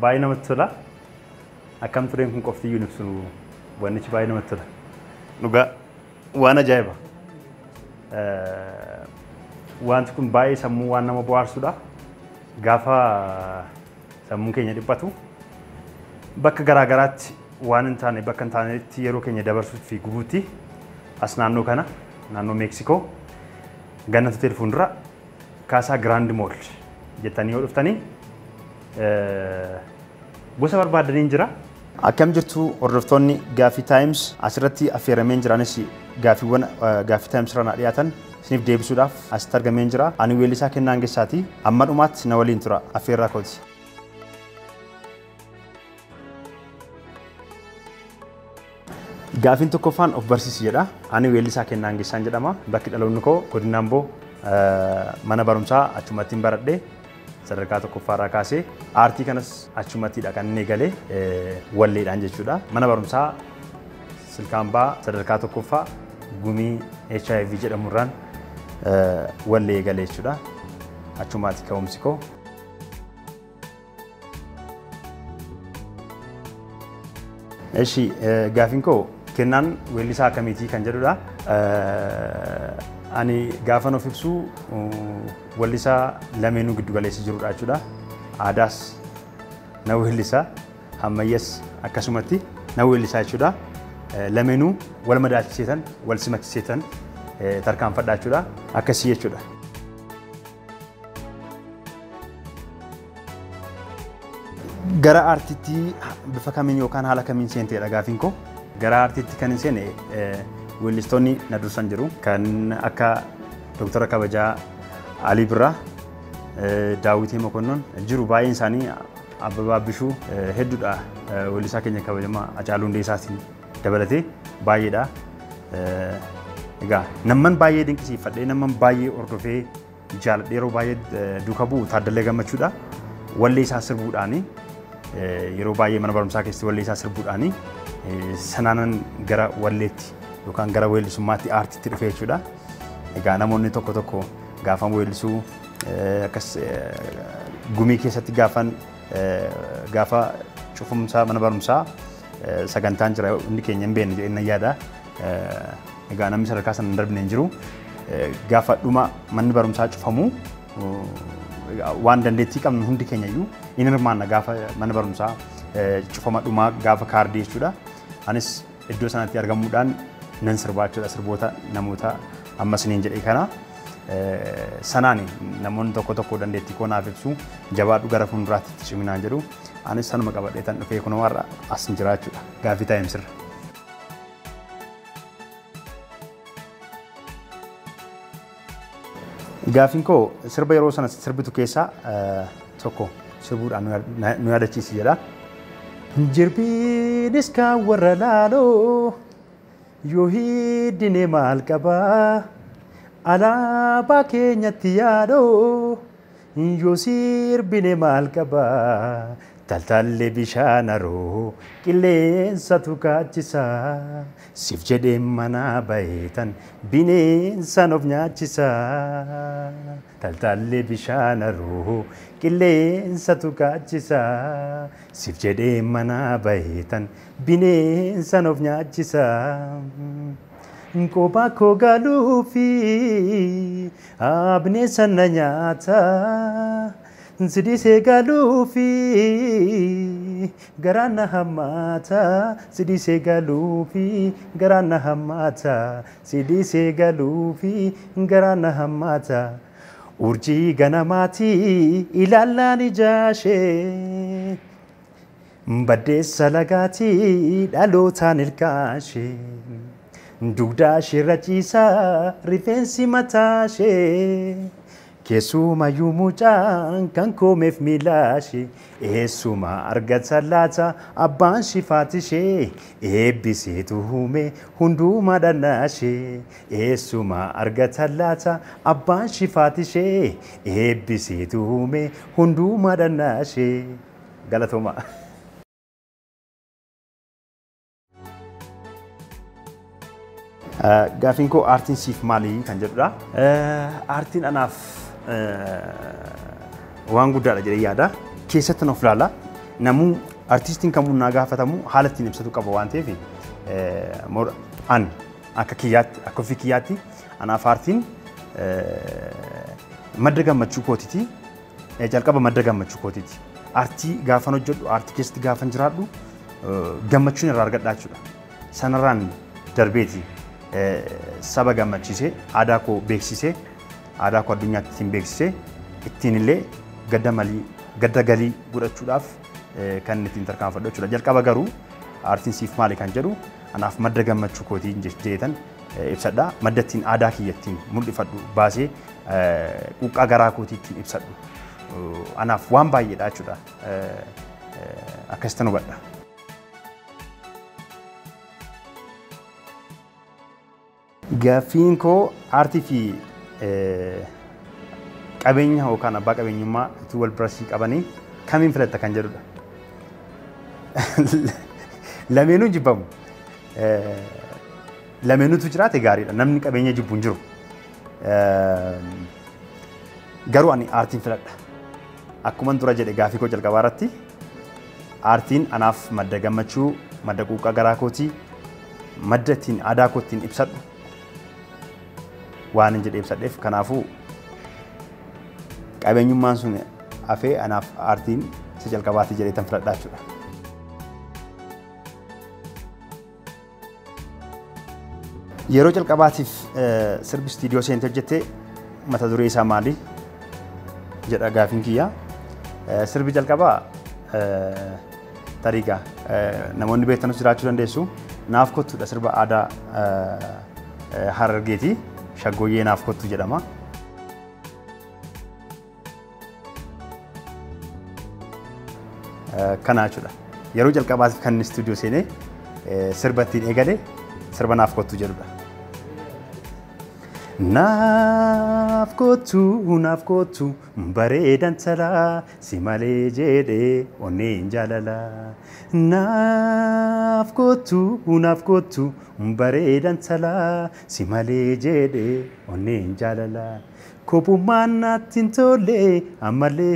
Baay'ee namatti tola. Akkam tureen kun qofti iyyuu ibsu wannichi baay'ee namatti tola. Dhugaa waan ajaa'iba. Wanti kun baay'ee sammuu waan nama bohaarsudha. Gaafa sammuun keenya dhiphatu bakka garaa garaatti waan hin taane bakka hin taanetti yeroo keenya dabarsuuf fi gubuutti as naannoo kana naannoo Meeksikoo Gannat Hotel fuuldura Kaasaa Grand Mall jettanii yoo dhuftanii gosa barbaadaniin jira. Akkam jirtu hordoftoonni Gaaffii Times asirratti affeerameen jiraanis Gaaffii Times irraa dhiyaatan isiniif deebisuudhaaf asitti argameen jira. Ani weellisaa Kennaan Gessaati. Amma dhumaatti na waliin tura. Affeerraa kooti. Gaaffiin tokkoffaan of barsiisi jedha. Ani weellisaa Kennaan Gessaan jedhama. Bakki dhaloonni koo godina Amboo mana barumsaa achumattiin baradhee sadarkaa tokkoffaarraa kaasee aartii kanas achumattiidha kan inni eegalee walleedhaan jechuudha. Mana barumsaa Silkaambaa sadarkaa tokkoffaa gumii HIV jedhamurraan wallee eegalee jechuudha. Achumaatti ka'umsi koo. Eshi gaaffiin koo Kennaan weellisaa akkamiitii kan jedhudha. Ani gaafan of ibsu weellisaa lameenuu giddu galeessa jirudha jechuudha. Aadaas na weellisaa ammayyaas akkasumatti na weellisaa jechuudha. Lameenuu wal madaalchiseetan wal simachiseetan tarkaanfadhaa jechuudha. Akkasii jechuudha. Gara aartiitti bifa kamiin yookaan haala kamiin seenteedha gaaffiin koo. Gara aartiitti kan hin seene weellistoonni na dursan jiru kan akka Doktara Kabajaa Alii Birraa, Daawwitii Mokonnon jiru baay'een isaanii Abbabaa Bishuu hedduudha. Weellisaa keenya kabajamaa Hacaaluu Hundeessaatiin dabalatee baay'eedha. Egaa namman baay'ee dinqisiifadhee namman baay'ee hordofee jaaladhee yeroo baay'ee duuka bu'u Taaddalee Gammachuudha. Wallee isaa sirbuudhaani yeroo baay'ee mana barumsaa keessatti wallee isaa sirbuudhaani sanaanan gara walleetti yookaan gara weellisummaatti aartiitti dhufee jechuudha. Egaa namoonni tokko tokko gaafan weellisuu akkas gumii keessatti gaafa cufumsaa mana barumsaa sagantaan jira hundi keenya hin beekne jedhee yaada. Egaa namni sadarkaa sana hin darbine hin jiru. Gaafa dhuma manni barumsaa cufamu waan dandeettii qabnu hundi keenya iyyuu inni hirmaanna gaafa mana barumsaa cufama dhumaa gaafa kaardii jechuudha. Anis iddoo sanatti argamuudhaan nan sirbaa jechuudha sirboota namoota ammas niin jedhee kana sanaan namoonni tokko tokko dandeettii koo naaf ibsu jabaadhu gara fuulduraatti itti ciminaan jedhu anis sanuma qabadhee tan dhufee kunoo har'a as jira jechuudha Gaaffii Times irra. Gaaffiin koo sirba yeroo sana sirbitu keessaa tokko sirbuudhaan nu yaadachiisi jedha. Jirbiinis kan warra laaloo yoo hiddine maal qabaa alaabaa keenyatti yaadoo yoo sirbine maal qabaa taltallee bishaan haroo qilleensatu kaachisaa siif jedhee manaa baheetan bineensaan of nyaachisaa taltallee bishaan haroo qilleensatu kaachisaa siif jedhee manaa baheetan bineensaan of nyaachisaa. Kophaa koo galuufi bineensa na nyaata sidisee galuufi garaan na hammaata sidisee galuufi garaan na hammaata sidisee galuufi garaan na hammaata urjii ganamaatii ilaallaan ijaashee baddeessa lagaatii dhalootaan ilkaashee. Dugda ishee irra ciisaa rifeensi mataa ishee Keessumayyuu mucaan kan koomeef miilaashee eessuma argata laata abbaan shifaatishee eebbiseetu huume hundumaa dhannaashee eessuma argata laata abbaan shifaatishee eebbiseetu huume hundumaa dhannaashee. Galatooma. Gaafiin koo aartiin siif maalii kan jedhudha. Aartiin anaaf waan guddaadha jedhee yaada. Keessatti of ilaala. Namuu artistiin kamuu naa gaafatamu haala ittiin ibsatu qaba waan ta'eef an akka kiyyaatti akka ofii kiyyaatti anaaf aartiin madda gammachuu kootiiti. Jalqaba madda gammachuu kootiiti. Aartii gaafan hojjedhu aartii keessatti gaafan jiraadhu gammachuun irraa argadhaa jechuudha. Sanarraan darbeeti saba gammachiisee aadaa koo beeksisee aadaa koo addunyaatti ittiin beeksisee ittiin illee gadda galii godhachuudhaaf kan ittiin tarkaanfadhu jechuudha. Jalqaba garuu aartiin siif maali kan jedhu anaaf madda gammachuu kootiin jeetan ibsadha. Madda ittiin aadaa kiyya ittiin mul'ifadhu baasee quuqqaa garaa kootii ittiin ibsadhu anaaf waan baay'eedha jechuudha. Akkasitti hubadha. Gaafiin koo aartii fi qabeenya yookaan abbaa qabeenyummaa itti wal bira qabanii kamiin filatta kan jedhudha. Lameenuu jibbamu. Lameenuutu jiraate gaariidha. Namni qabeenya jibbu hin jiru. Garuu ani aartiin filadha. Akkuman dura jedhe gaafii koo jalqabaa irratti aartiin anaaf madda gammachuu, madda quuqqaa garaa kootii, madda ittiin aadaa koo ittiin ibsadhu waan hin jedhee ibsadheef kanaafuu qabeenyummaan sun hafee anaaf aartiin isa jalqabaatti jedhee tan filadhaa jechuudha. Yeroo jalqabaatiif sirbi istiidiyoo seentee hojjettee mata duree isaa maali jedha gaafiin kiyya. Sirbi jalqabaa tariigaa namoonni beektanus jiraachuu dandeessu. Naaf kottuudha sirba aadaa Harargeeti. Shaggooyyee naaf kottu jedhama. Kana jechuudha. Yeroo jalqabaatiif kan istiidiyoo seenee sirba ittiin eegale sirba naaf kottu jedhudha. Naaf kottu bareedan talaa si malee jedhee onneen jaalala. Naaf kottu bareedan talaa si malee jedhee onneen jaalala. Kophummaan naatti hin tolle ammallee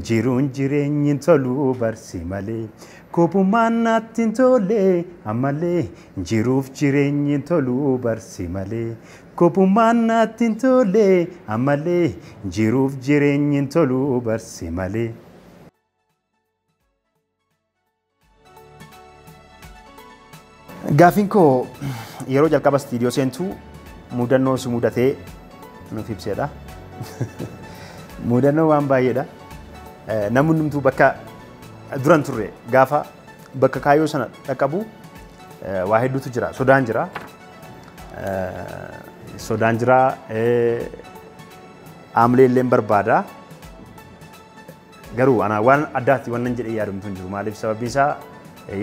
jiruun jireenyi hin tolu barsi malee. Kophummaan naatti hin tolle ammallee jiruuf jireenyi hin tolu barsi malee. Kophummaan naatti hin tolle ammallee jiruuf jireenyi hin tolu barsi malee. Gaafiin koo yeroo jalqaba istiidiyoo seentu mudannoo si mudatee nuuf ibsedha. Mudannoo waan baay'eedha. Namni hundumtuu bakka duran turre gaafa bakka kaayyoo sana dhaqqabu waa hedduutu jira. Sodaan jira. Sodaan jira. Aamlee illee barbaada. Garuu ana waan addaatti waan nan jedhee yaadamtu hin jiru. Maaliif sababiin isaa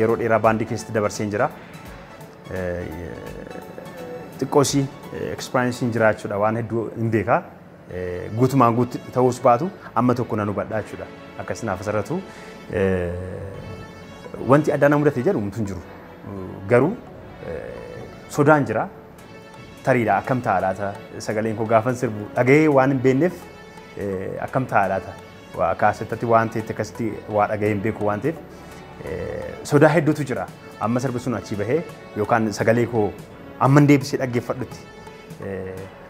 yeroo dheeraa baandii keessatti dabarseen jira. Xiqqoosi ekspiraansiin jiraachuudha waan hedduu hin beekaa. Guutumaan guutti ta'uus baatu amma tokko nan hubadhaa jechuudha. Akkas naaf asirratu wanti addaa na mudate jedhu hin jiru. Garuu sodaan jira. Tariidha akkam ta'a laata sagaleen koo gaafan sirbu dhagahee waan hin beekneef akkam ta'a laata kaasettatti waan ta'etti akkasitti waa dhagahee hin beeku waan ta'eef sodaa hedduutu jira. Amma sirbi sun achii bahee yookaan sagalee koo amma hin deebisee dhaggeeffadhutti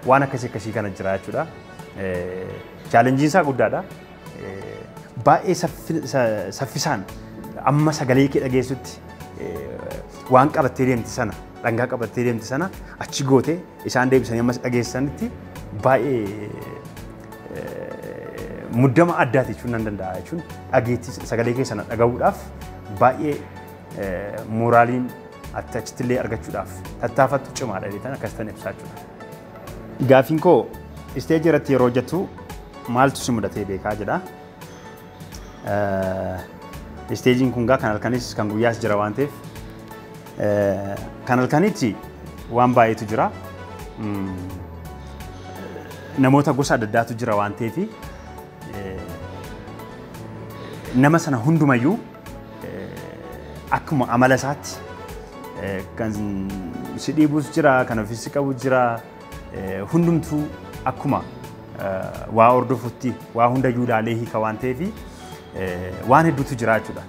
waan akkasii kana jira jechuudha. Chaalenjiin isaa guddaadha. Baay'ee saffisaan amma sagalee kee dhageessutti waan qabattee deemti sana dhangaa qabattee deemti sana achi gootee isaan deebisanii ammas dhageessanitti baay'ee muddama addaati jechuun nan danda'a jechuun dhageettii sagalee kee sana dhaga'uudhaaf baay'ee mooraaliin achitti illee argachuudhaaf tattaafattu cimaadha jechuun akkasitti ibsaa jechuudha. Gaafiin koo isteejii irratti yeroo hojjettu maaltu si mudatee beekaa jedha. Isteejiin kun kan halkanis kan guyyaas jira waan ta'eef kan halkanitti waan baay'eetu jira. Namoota gosa adda addaatu jira waan ta'eef nama sana hundumayyuu akkuma amala isaatti kan si dhiibus jira, kan ofiisi qabu jira, hundumtuu akkuma waa hordofutti waa hundayyuu ilaalee hiika waan ta'eef waan hedduutu jira jechuudha.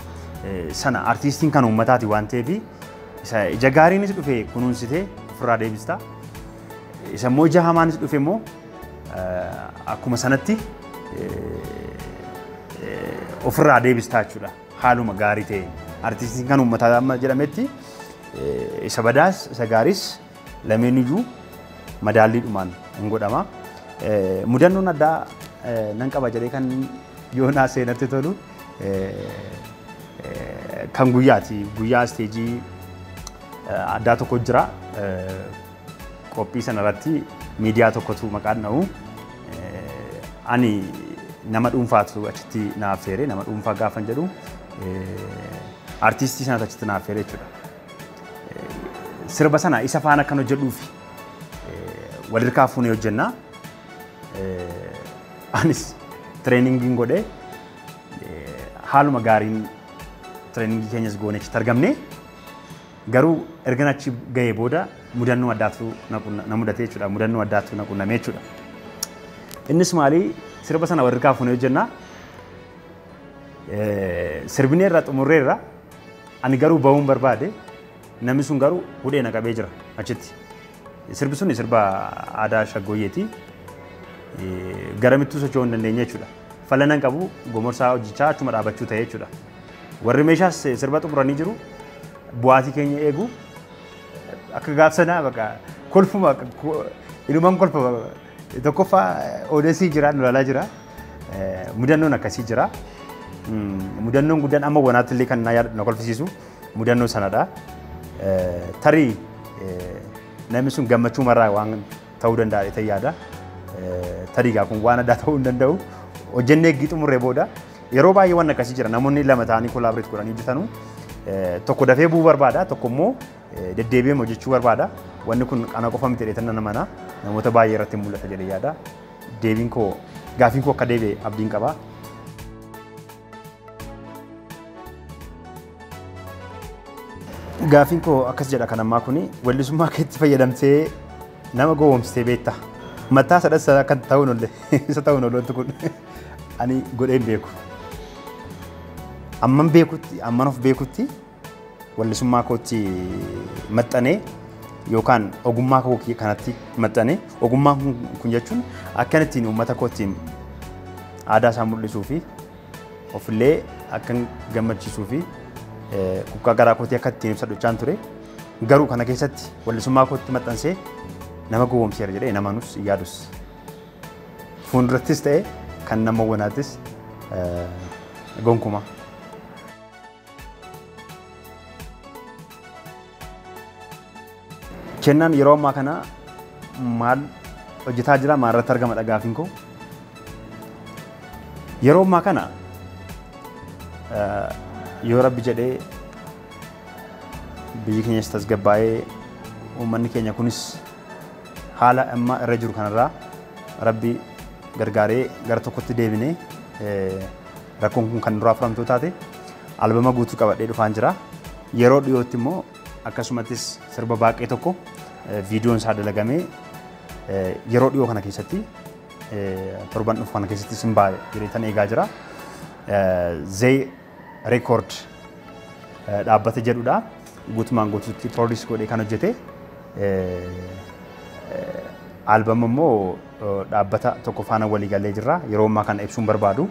Sana artiistiin kan uummataati waan ta'eef ija gaariinis dhufe kunuunsitee ofirraa deebista. Isa immoo ija hamaanis dhufe immoo akkuma sanatti ofirraa deebistaa jechuudha. Haaluma gaarii ta'e artiistiin kan uummataa amma jedhametti isa badaas isa gaariis lameeniyyu madaalliidhumaan hin godhama. Mudannoon addaa nan qaba jedhee kan yoonaa seenatti tolu kan guyyaati. Guyyaa isteejii addaa tokko jira. Qophii sanarratti miidiyaa tokkotu maqaan dha'u. Ani nama dhuunfaatu achitti na affeere. Nama dhuunfaa gaafan jedhu artiistii sanatu achitti na affeere jechuudha. Sirba sana isa faana kan hojjedhuufi walirkaa fuunee hojjennaa. Anis tireeningiin godhee haaluma gaariin tireeningii keenyas goonee achitti argamne. Garuu erga achi ga'ee booda mudannoo addaatu na mudatee jechuudha. Mudannoo addaatu na qunnamee jechuudha. Innis maali? Sirba sana walirkaa fuunee hojjennaa. Sirbineerra xumurreerra. Ani garuu ba'uun barbaade. Namni sun garuu hudhee na qabee jira achitti. Sirbi sun sirba aadaa Shaggooyyeeti. Garamittuu socho'uu hin dandeenye jechuudha. Falanan qabu gomorsaa hojjechaa achuma dhaabachuu ta'e jechuudha. Warri meeshaas sirba xumuranii jiru. Bu'aatii keenya eegu akka gaafsanaa bakka kolfuma ilumaan kolfa tokkoffaa odeessii jira lolaa jira. Mudannoon akkasii jira. Mudannoon guddaan amma wanaatti illee kan na kolfisiisu mudannoo sanadha. Tarii namni sun gammachuu marraa waan ta'uu danda'a ta'ee yaada. Tarii gaa kun waan addaa ta'uu hin danda'u. Hojjennee eeggii xumurree booda yeroo baay'ee waan akkasii jira. Namoonni lama ta'anii koolaabireet godhanii hojjetanu. Tokko dafee bu'uu barbaada, tokko immoo deddeebi'ee hojjechuu barbaada. Wanni kun ana qofa miti jedhee nan amana. Namoota baay'ee irratti mul'ata jedhee yaada. Deebiin koo gaafiin koo akka deebi'e abdiin qaba. Gaafiin koo akkas jedha kan ammaa kuni weellisummaa keetti fayyadamtee nama gowwoomsitee beekta. Mataa sadhasa akka ta'uun olle isa ta'uun ollooti kun ani godheen beeku. Amman beekutti amman of beekutti weellisummaa kootti maxxanee yookaan ogummaa koo kanatti maxxanee ogummaan kun jechuun akka ittiin uummata kootiin aadaa isaa mul'isuu fi ofillee akka gammachiisuu fi kukkaa garaa kootii akka ittiin ibsadhochaan ture. Garuu kana keessatti weellisummaa kootti maxxansee nama gowwoomseera jedhee namanus yaadus. Fuuldurattis ta'e kan nama wanaattis gonkumaa. Kennaan yeroo ammaa kana maal hojjetaa jira maalirratti argama gaafiin koo. Yeroo ammaa kana yoo Rabbi jedhee biyyi keenyas tasgabbaa'ee uummanni keenya kunis haala amma irra jiru kanarraa Rabbi gargaaree gara tokkotti deebinee rakkoon kun kan duraa furamtuu taate albama guutuu qabadhee dhufaan jira. Yeroo dhiyootti immoo akkasumattis sirba baaqee tokko viidiyoon isaa dalagamee yeroo dhiyoo kana keessatti torban dhufu kana keessatti sin baay'ee jireetan eegaa jira. Zee reekoord dhaabbata jedhudha. Guutumaan guutuutti produce godhee kan hojjete. Albama immoo dhaabbata tokko faana walii galee jirra. Yeroo ammaa kana ibsuun barbaadu.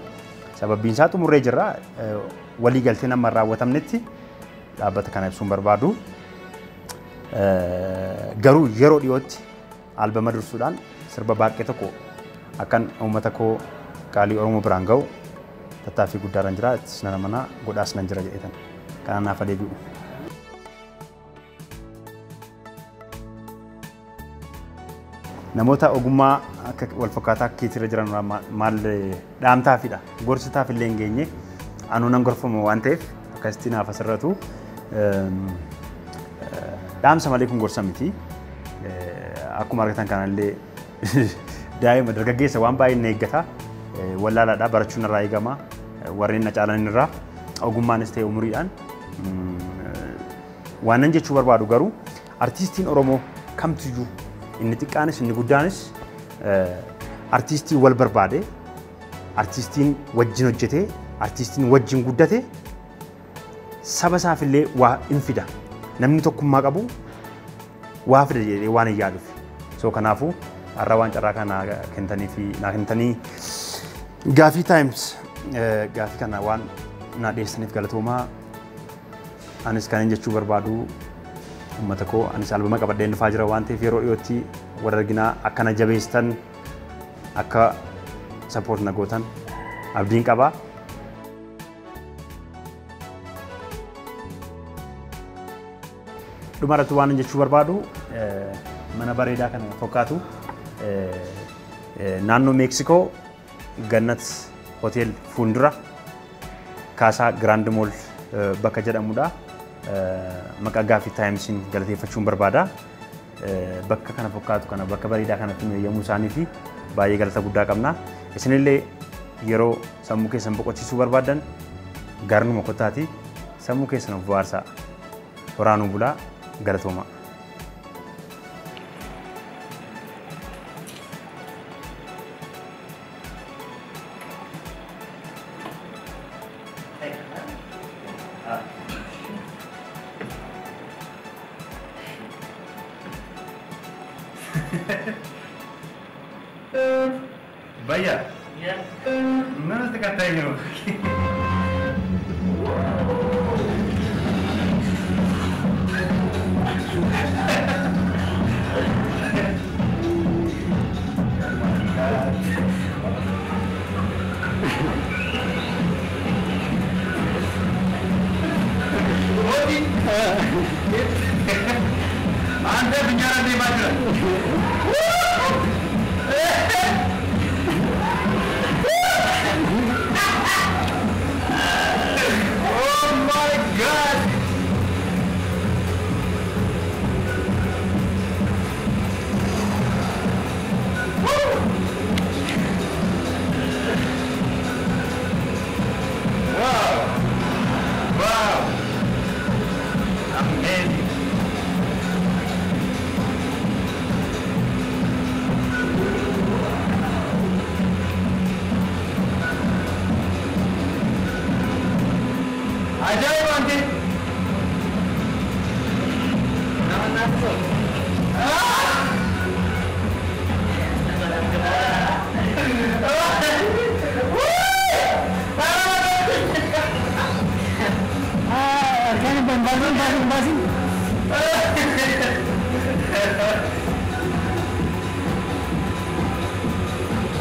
Sababbiin isaa xumurree jirra. Walii galtee nama raawwatamnetti dhaabbata kana ibsuun barbaadu. Garuu yeroo dhiyootti albama dursuudhaan sirba baaqee tokko akkan uummata koo qaalii Oromoo biraan ga'u tattaaffii guddaadhaan jira. Ittis nan amanaa godhaas nan jira jedheetan. Kanaan naaf adeebi'u. Namoota ogummaa akka wal fakkaataa keetirra jiran maal dhaamtaafidha. Gorsitaaf illee hin geenye anuu nan gorfamu waan ta'eef akkasitti naaf asirratu dhaamsa malee kun gorsa miti. Akkuma argitan kanallee daa'ima dargaggeessa waan baay'ee na eeggata. Wallaalaadhaa barachuun irraa eegama. Warreen na caalan irraa ogummaanis ta'e umuriidhaan waan nan jechuu barbaadu garuu artiistiin Oromoo kamtiyyuu inni xiqqaanis inni guddaanis artiistii wal barbaade, artiistiin wajjin hojjete, artiistiin wajjin guddate saba isaafillee waa in fida. Namni tokkummaa qabu waa fida jedhee waan hin yaaduuf. So kanaafuu har'a waan carraa kana naa kennitanii Gaafii Times gaafii kana waan na dhiyeessaniif galatoomaa. Anis kan jechuu barbaadu uummata koo anis albama qabadhee dhufaa jira waan ta'eef yeroo dhiyootti wal arginaa akkana jabeessitan akka support na gootan abdiin qaba. Dhumarratti waan jechuu barbaadu mana bareedaa kana fakkaatu naannoo Meeksikoo Gannat Hotel fuuldura Kaasaa Grand Mall bakka jedhamudha. Maqaa Gaafii Timesiin galateeffachuun barbaada. Bakka kana fakkaatu kana bakka bareedaa kanatti meeyyamuu isaanii fi baay'ee galata guddaa qabna. Isinillee yeroo sammuu keessan boqochiisuu barbaadan garnuma kottaati sammuu keessan of bohaarsaa. Waraanuu bulaa galatooma. Vaya. Ya. No te canté yo. Anda bicara di mana? Ajaib auntie. Nama nafsu. Kan basin.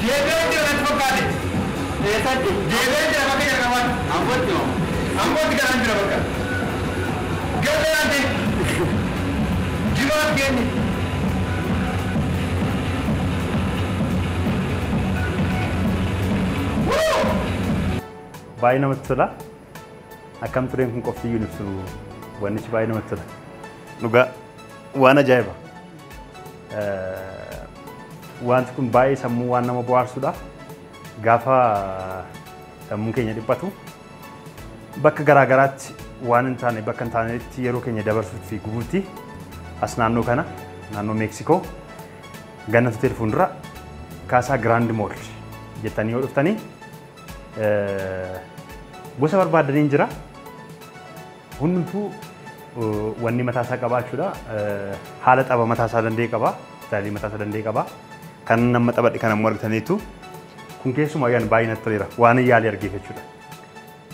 Dia jangan pokali. Dia tadi. Dia jangan pakai kawan. Ampun tu. Ampun tidak lanjut apa? Gak nanti. Jimat gini. Baay'ee namatti tola. Akkam tureen kun qofti ibsu wannichi baay'ee namatti tola. Dhugaa waan ajaa'iba. Wanti kun baay'ee sammuu waan nama bohaarsudha. Gaafa sammuun keenya dhiphatu bakka garaagaraatti waan hin taane bakka hin taanetti yeroo keenya dabarsuu fi gubuutti as naannoo kana naannoo Meeksikoo Gannat Hotel fuuldura Kaasaa Grand Mall jettanii yoo dhuftanii gosa barbaadaniin jira. Hundumtuu wanni mataasaa qabaachuudha. Haala xaba mataasaa danda'e qaba. Istaayilii mataasaa danda'e qaba. Kan nama xabadhe kan ammoo argitaniitu kun keessumaa yaan baay'ee natti toleera. Waan yaalii argee jechuudha.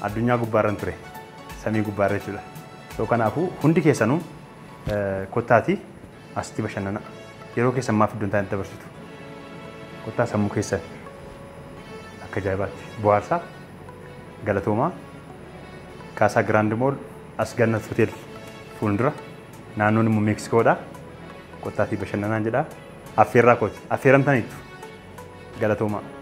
Addunyaa gubbaarran ture. Samii gubbaarra jechuudha. So kanaafuu hundi keessanuu kottaatii asitti bashannana. Yeroo keessan maaf iddoon taa'anii dabarsitu. Kottaa sammuu keessan akka ajaa'ibaatti bohaarsaa galatoomaa Kaasaa Grand Mall as Gannat Hotel fuuldura naannoon immoo Meeksikoodha. Kottaatii bashannanaan jedha. Affeerraa kooti. Affeeramtaniitu. Galatoomaa.